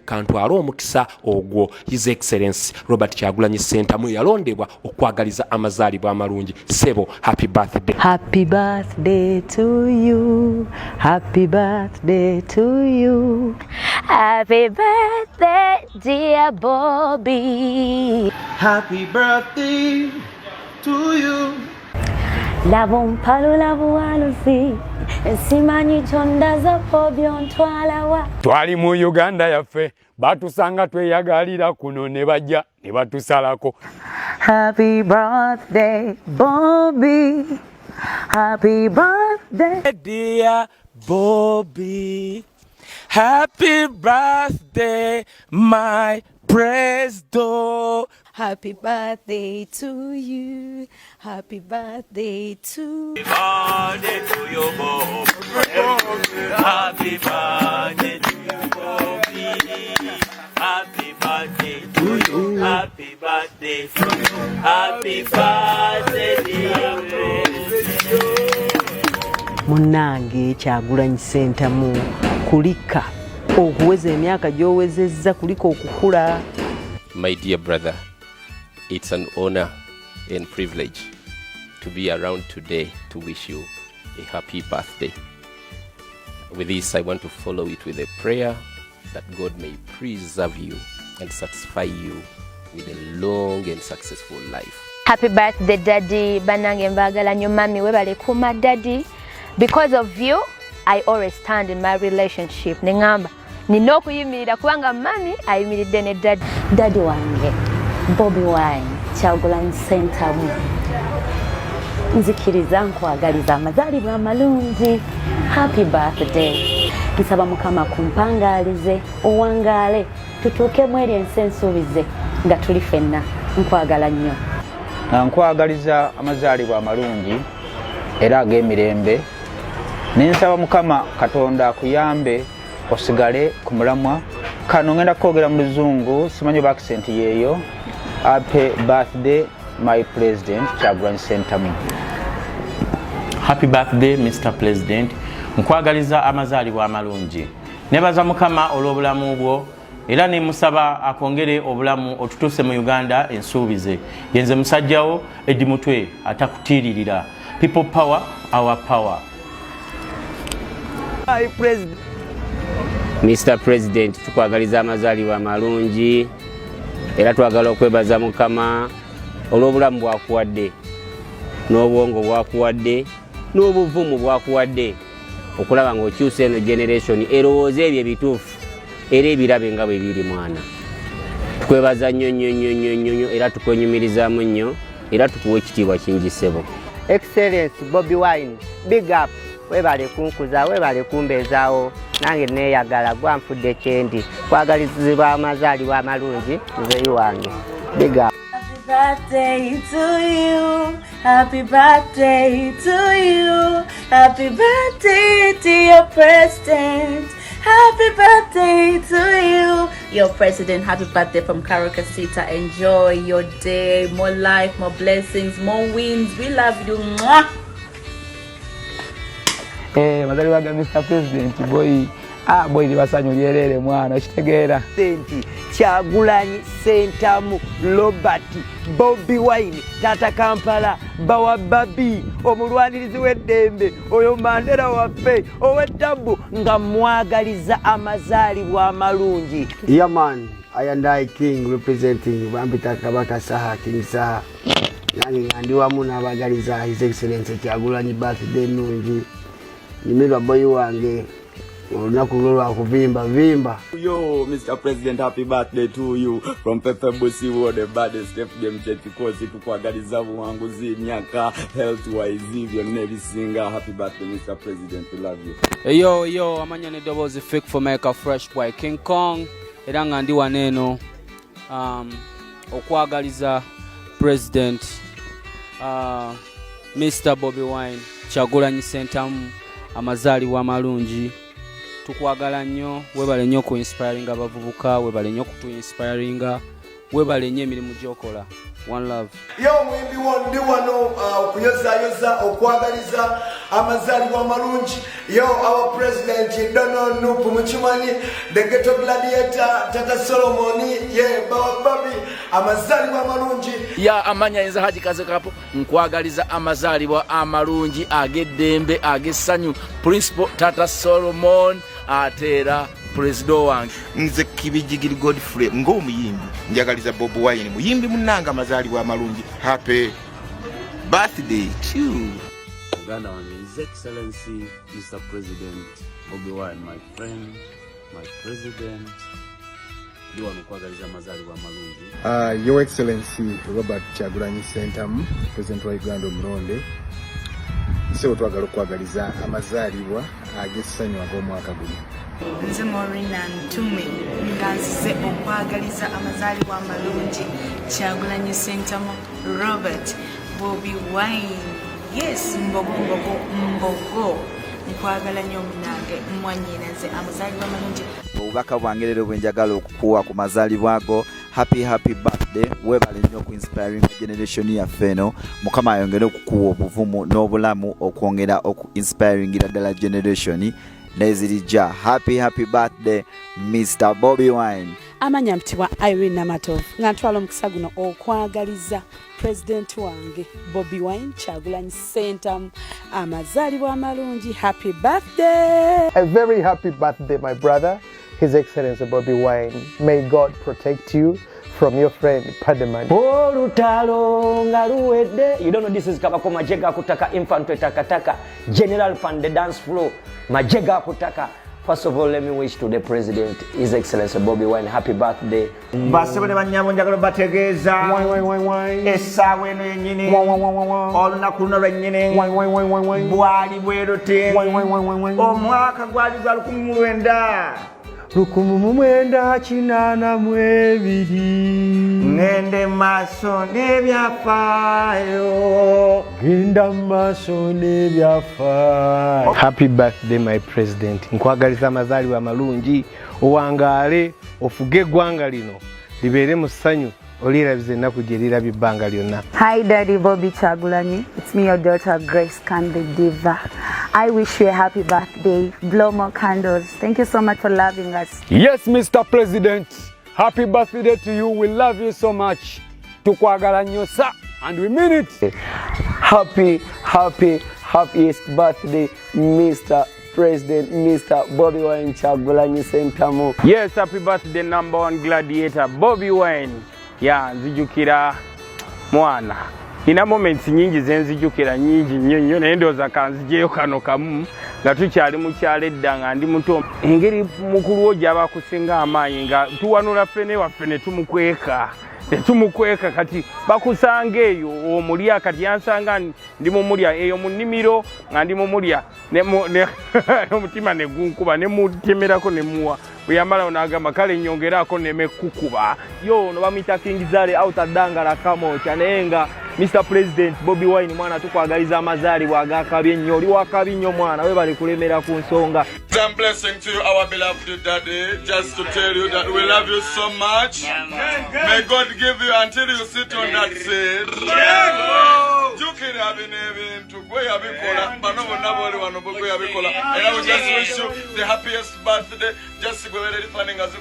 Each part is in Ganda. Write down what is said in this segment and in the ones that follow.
kantwala omukisa ogwo. His Excellency Robert Kyagulanyi Ssentamu yalondebwa okwagaliza amazaalibwa amalungi. Sebo, happy birthday. Happy birthday to you. Happy birthday to you. Happy birthday, dear Bobi. Happy birthday to you. Lavo mpalu lavo waluzi. Simanyi chondaza pobyo ntwalawa. Twali mu Uganda yaffe batusanga tweyagalira kuno ne bajja ne batusalako. Happy birthday, Bobi. Happy birthday, Dear Bobi. Happy birthday, my president. Happy birthday to you. Happy birthday to you. Happy birthday to you, Bobi. Happy birthday to you, Bobi. Happy birthday to you. Happy birthday to you. Happy birthday, dear president. Munange Kyagulanyi Ssentamu kulika okuweza emyaka gy'owezezza kulika okukula. My dear brother, it's an honor and privilege to be around today to wish you a happy birthday. With this, I want to follow it with a prayer that God may preserve you and satisfy you with a long and successful life. Happy birthday, Daddy. Banange mbagala nyo mami webale kuma Daddy. Because of you, I always stand in my relationship. Nengamba nina okuyimirira kubanga mami ayimiridde ne Daddy. Daddy wange Bobi Wine Kyagulanyi Ssentamu nzikiriza nkwagaliza amazaalibwa amalungi. Happy birthday. Nsaba Mukama kumpangalize owangaale tutuuke mweri ensi ensuubize nga tuli ffenna. Nkwagala nnyo. Nkwagaliza amazaalibwa amalungi era ag'emirembe. Nensaba Mukama Katonda akuyambe osigale ku mulamwa. Kano ngenda kwogera mu Luzungu, simanyi ba accent yeeyo. Happy birthday, my president, Kyagulanyi Ssentamu. Happy birthday, Mr. President. Nkwagaliza amazaalibwa amalungi. Nebaza Mukama olw'obulamu bwo era ne musaba akongere obulamu otutuuse mu Uganda ensuubize. Yenze musajjawo Eddi Mutwe atakutiririra. People power, our power. My president. Mr. President, tukwagaliza amazaalibwa amalungi era twagala okwebaza Mukama olw'obulamu bwakuwadde n'obwongo bwakuwadde n'obuvumu bwakuwadde okulaba ng'okyusa eno generation erowooza ebyo ebituufu era ebirabe nga bwe biri mwana. Tukwebaza nnyo era tukwenyumirizaamu nnyo era tukuwa ekitiibwa kingi ssebo. Excellency Bobi Wine, big up. Webale kunkuza, webale kumbezaawo. Nange neeyagala gwanfudde kyendi. Kwagalizibwa amazaalibwa amalungi nze wange. Big up. Happy birthday to you. Happy birthday to you. Happy birthday to your president. Happy birthday to you. Your president, happy birthday from Karakasita. Enjoy your day. More life, more blessings, more wins. We love you. Mwah! Mazaalibwa ga Mr. President boy. Boy libasanyu lyerere mwana kitegeera. Kyagulanyi Ssentamu Robert Bobi Wine Tata Kampala Bawa Babi omulwanirizi w'eddembe oyo Mandela waffe ow'ettabu nga mwagaliza amazaalibwa amalungi. Yeah man, I and I King representing Bambita Kabaka Saha King Saha. Nange ndi wamu n'abagaliza His Excellency Kyagulanyi birthday nungi. Nimirwa boy wange olunaku lwa kuvimba vimba. Yo, Mr. President, happy birthday to you. From Pepe Busi, the baddest step game chetikozi tukwagaliza buwanguzi myaka health wise your never singer. Happy birthday, Mr. President, we love you. Yo, amanya ne doubles fake for make a fresh boy King Kong. Eranga ndi waneno okwagaliza President Mr. Bobi Wine Kyagulanyi Ssentamu amazaalibwa amalungi. Tukwagala nnyo, webale nnyo ku inspiring abavubuka, webale nnyo kutu inspiringa, webale nnyo emirimu gy'okola. One love. Yo mwimbi ndi wano kuyoza okwagaliza amazalibwa amalungi. Yo our president Donald Nupu Muchimani, the ghetto gladiator Tata Solomoni, yeah Babi amazalibwa amalungi. Ya amanya enza haji kaze kapo nkwagaliza amazalibwa amalungi ageddembe agessanyu principal Tata Solomon atera President wange nze Kibijigiri Godfrey ng'omuyimbi njagaliza Bobi Wine muyimbi munanga amazalibwa amalungi. Happy birthday to Uganda wange His Excellency Mr. President Bobi Wine, my friend, my president. You want to kwagaliza amazalibwa amalungi. Your Excellency Robert Kyagulanyi Ssentamu, President wa Uganda Omulonde. Nse otwagala okwagaliza amazalibwa agessanyu ag'omwaka guno. Nze Morina Ntume nganzize okwagaliza amazalibwa amalungi Kyagulanyi Ssentamu Robert Bobi Wine. Yes, mbogo nkwagala nnyo munange mwanyinaze amazalibwa amalungi. Obubaka bwange leero bwe njagala okukuwa ku mazalibwa ago. Happy birthday. Webale nnyo ku inspiring generation yaffe eno. Mukama ayongere okukuwa obuvumu n'obulamu okwongera oku inspiring ddala generation. Nezirija. Happy birthday Mr. Bobi Wine. Amanya mtibwa Irene Namatov nga ntwala omukisa guno okwagaliza president wange Bobi Wine Kyagulanyi Ssentamu amazalibwa amalungi. Happy birthday. A very happy birthday my brother, His Excellency Bobi Wine. May God protect you from your friend Pademan. Olutalo ngaluwedde. You don't know this is Kabako Majega Kutaka Infantry Takataka General Pan the dance floor Majega Kutaka. First of all, let me wish to the President, His Excellency Bobi Wine, happy birthday. Basebone banyamo njagala bategeza. Esawe no yenyini. Olunaku luno lwennyini. Bwali bwerote. Omwaka gwali gwa 1900. 1982 ngende maso nebyafaayo genda maso nebyafaayo. Happy birthday my president. Nkwagaliza amazalibwa amalungi owangaale ofuge eggwanga lino libeere mu ssanyu olirabize ennaku gye lirabye ebbanga lyonna. Hi Daddy Bobby Kyagulanyi. It's me your daughter Grace Candy Diva. I wish you a happy birthday. Blow more candles. Thank you so much for loving us. Yes, Mr. President. Happy birthday to you. We love you so much. Tukwagala nnyo sa and we mean it. Happiest birthday Mr. President Mr. Bobi Wine Kyagulanyi Ssentamu. Yes, happy birthday number one gladiator Bobi Wine. Ya nzijukira mwana. Ina moments nyingi zenzijukira nyingi nnyo naye ndowooza kanzijeyo kano kamu nga tukyali mu kyalo edda nga ndi muto. Engeri mukulu wo gy'aba kusinga amaanyi nga tuwanula ffene waffe ne tumukweka kati bakusanga eyo omulya kati yansanga ndi mu mulya eyo mu nnimiro nga ndi mu mulya n'omutima ne gunkuba ne mutemerako ne muwa bwe yamala n'agamba kale nnyongeraako ne mekukuba yo no bamuyita Kingizale outadangala kamokya naye nga Mr. President Bobi Wine mwana tukwagaliza amazaalibwa agakabye nnyo oli wakabye nnyo mwana webale kulemera ku nsonga. Some blessing to our beloved daddy, just to tell you that we love you so much. May God give you until you sit on that seat. And I will just wish you the happiest birthday. Just go ahead and planning as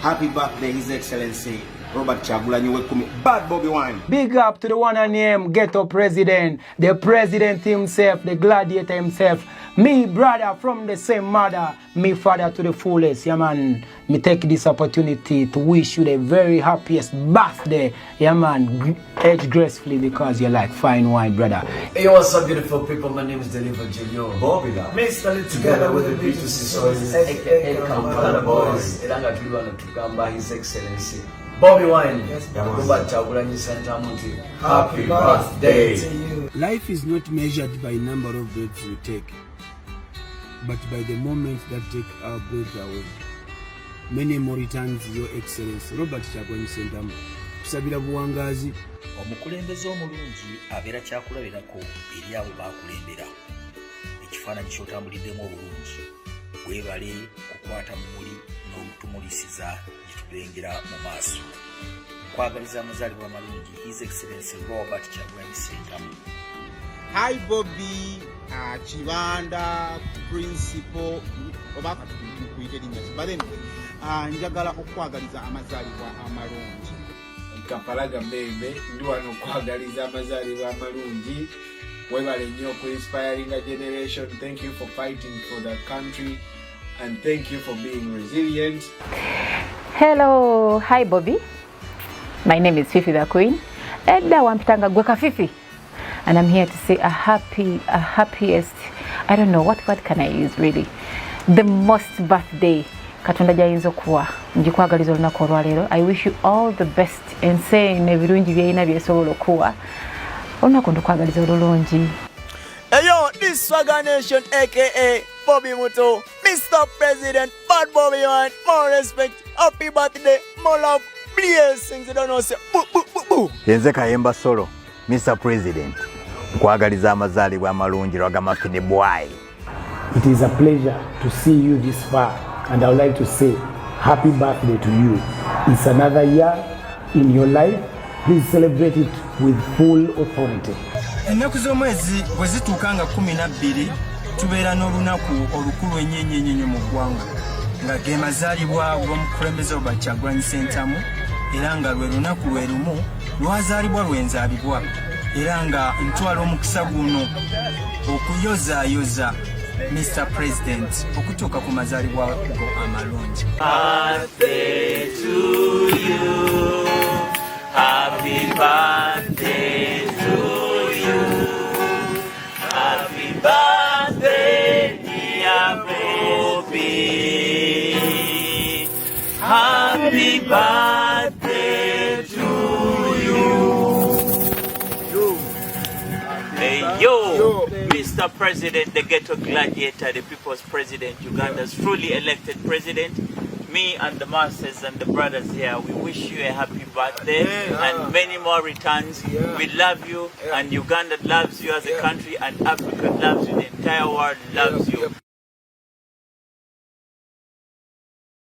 Happy birthday, His Excellency Robert Kyagulanyi Ssentamu, Bad Bobi Wine. Big up to the one and name Ghetto President, the President himself, the gladiator himself. Me brother from the same mother, me father to the fullest. Yeah man, me take this opportunity to wish you the very happiest birthday. Yeah man, age gracefully because you like fine wine, brother. Hey, what's up beautiful people? My name is Deliver Junior Bobby. Mr. Together with the B2C Sources, aka Kampala Boys. Elanga tuliwana tukamba His Excellency Bobi Wine, Robert Kyagulanyi Ssentamu. Happy birthday to you. Life is not measured by number of breaths we take, but by the moments that take our breath away. Many more returns, Your Excellency Robert Kyagulanyi Ssentamu. Tusabira buwangazi. Omukulembeze omulungi abeera kyakulabirako eri abo baakulembera. Ekifaananyi ky'otambuliddemu obulungi. Weebale kukwata mu muli n'obutumulisiza gye tulengera mu maaso. Nkwagaliza amazaalibwa amalungi His Excellency Robert Kyagulanyi Ssentamu. Hi Bobi, Chibanda, Principal, oba kuyita erinnya ki, but anyway, njagala okwagaliza amazaalibwa amalungi. Kampalaga Mbembe, ndi wano okwagaliza amazaalibwa amalungi. Webale nnyo ku inspiring a generation. Thank you for fighting for the country and thank you for being resilient. Hello, hi Bobby. My name is Fifi the Queen. Edda wampitanga gweka Fifi. And I'm here to say a happiest, I don't know, what can I use really? The most birthday. Katonda jayinza kuwa. Njikwagaliza olunaku olwaleero. I wish you all the best and say nebirungi byeyina byesobola okuwa. Olunaku ndukwagaliza olulungi. Yo, this Swagger Nation aka Bobby Muto, Mr. President, Bad Bobby Wine, more respect, happy birthday, more love, blessings, you don't know, say, boo, boo, boo, boo. Yenze Kayemba Solo, Mr. President, nkwagaliza amazaalibwa amalungi Rwagamafine boy. It is a pleasure to see you this far, and I would like to say happy birthday to you. It's another year in your life. Please celebrate it with full authority. Ennaku z'omwezi bwe zituuka nga 12 tubeera n'olunaku olukulu ennyo mu ggwanga nga ge mazaalibwa g'omukulembeze Robert Kyagulanyi Ssentamu, era nga lwe lunaku lwe lumu lwazaalibwa lwenzaalibwa, era nga ntwala omukisa guno okuyozaayoza Mr. President okutuuka ku mazaalibwa go amalungi. Birthday to you. Happy birthday to you. Happy birthday, dear Bobi. Happy birthday to you. Hey, yo, Mr. President, the ghetto gladiator, the people's president, Uganda's truly elected president. Me and the masters and the brothers here, we wish you a happy birthday and many more returns. We love you and Uganda loves you as a country and Africa loves you, the entire world loves you.